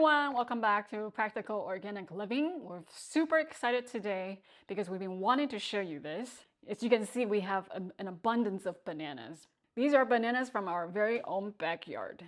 everyone, welcome back to Practical Organic Living. We're super excited today because we've been wanting to show you this. As you can see, we have an abundance of bananas. These are bananas from our very own backyard.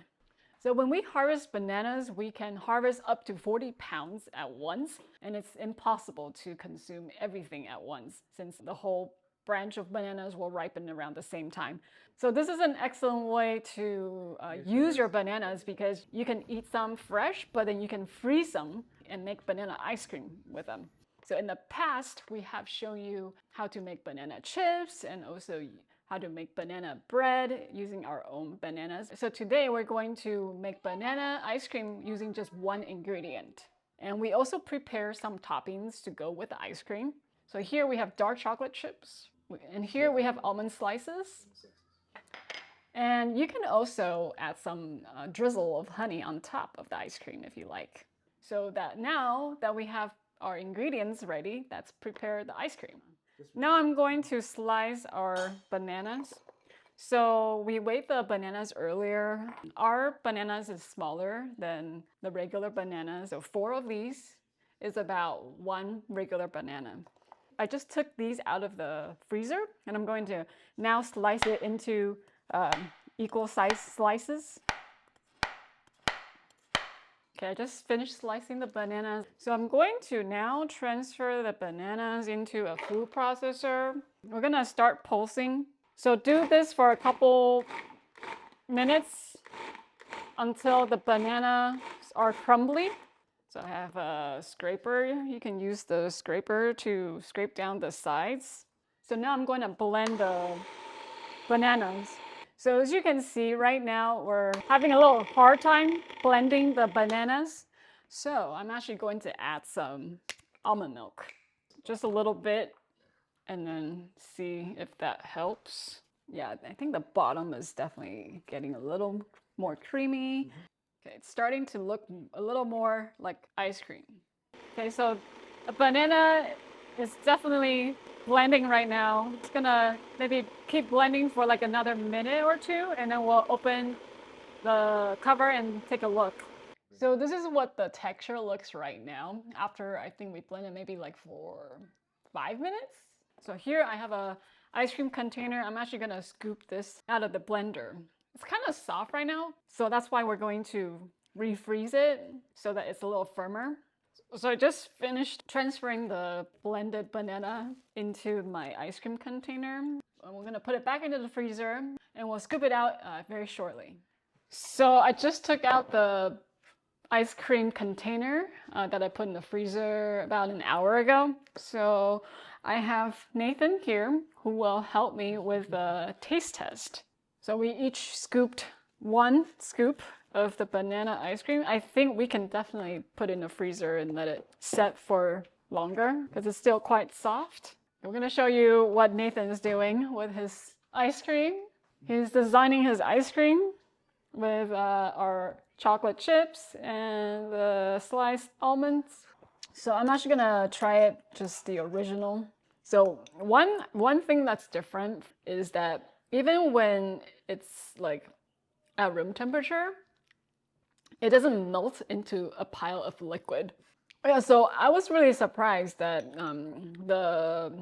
So when we harvest bananas, we can harvest up to 40 pounds at once, and it's impossible to consume everything at once since the whole branch of bananas will ripen around the same time. So this is an excellent way to use your bananas because you can eat some fresh, but then you can freeze them and make banana ice cream with them. So in the past, we have shown you how to make banana chips and also how to make banana bread using our own bananas. So today we're going to make banana ice cream using just one ingredient. And we also prepare some toppings to go with the ice cream. So here we have dark chocolate chips, and here we have almond slices. And you can also add some drizzle of honey on top of the ice cream if you like. So that now that we have our ingredients ready, let's prepare the ice cream. Now I'm going to slice our bananas. So we weighed the bananas earlier. Our bananas is smaller than the regular banana. So 4 of these is about 1 regular banana. I just took these out of the freezer and I'm going to now slice it into equal size slices. Okay, I just finished slicing the bananas. So I'm going to now transfer the bananas into a food processor. We're gonna start pulsing. So do this for a couple minutes until the bananas are crumbly. So I have a scraper. You can use the scraper to scrape down the sides. So now I'm going to blend the bananas. So as you can see right now, we're having a little hard time blending the bananas. So I'm actually going to add some almond milk, just a little bit, and then see if that helps. Yeah, I think the bottom is definitely getting a little more creamy. Okay, it's starting to look a little more like ice cream. Okay, so the banana is definitely blending right now. It's gonna maybe keep blending for like another minute or two, and then we'll open the cover and take a look. So this is what the texture looks right now after I think we blended maybe like for 5 minutes. So here I have a ice cream container. I'm actually gonna scoop this out of the blender. It's kind of soft right now, so that's why we're going to refreeze it so that it's a little firmer. So I just finished transferring the blended banana into my ice cream container. And we're gonna put it back into the freezer and we'll scoop it out very shortly. So I just took out the ice cream container that I put in the freezer about an hour ago. So I have Nathan here who will help me with the taste test. So we each scooped 1 scoop of the banana ice cream. I think we can definitely put it in the freezer and let it set for longer because it's still quite soft. We're gonna show you what Nathan is doing with his ice cream. He's designing his ice cream with our chocolate chips and the sliced almonds. So I'm actually gonna try it just the original. So one thing that's different is that even when it's like at room temperature, it doesn't melt into a pile of liquid. Yeah, so I was really surprised that the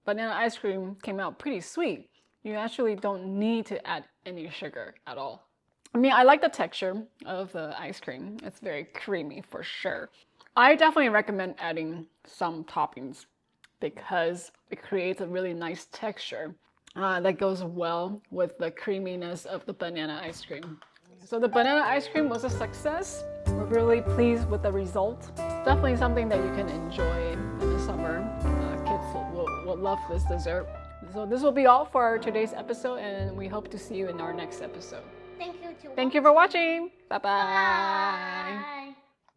banana ice cream came out pretty sweet. You actually don't need to add any sugar at all. I mean, I like the texture of the ice cream. It's very creamy for sure. I definitely recommend adding some toppings because it creates a really nice texture that goes well with the creaminess of the banana ice cream. So the banana ice cream was a success. We're really pleased with the result. It's definitely something that you can enjoy in the summer. Kids will love this dessert. So this will be all for today's episode, and we hope to see you in our next episode. Thank you for watching. Bye-bye. Bye.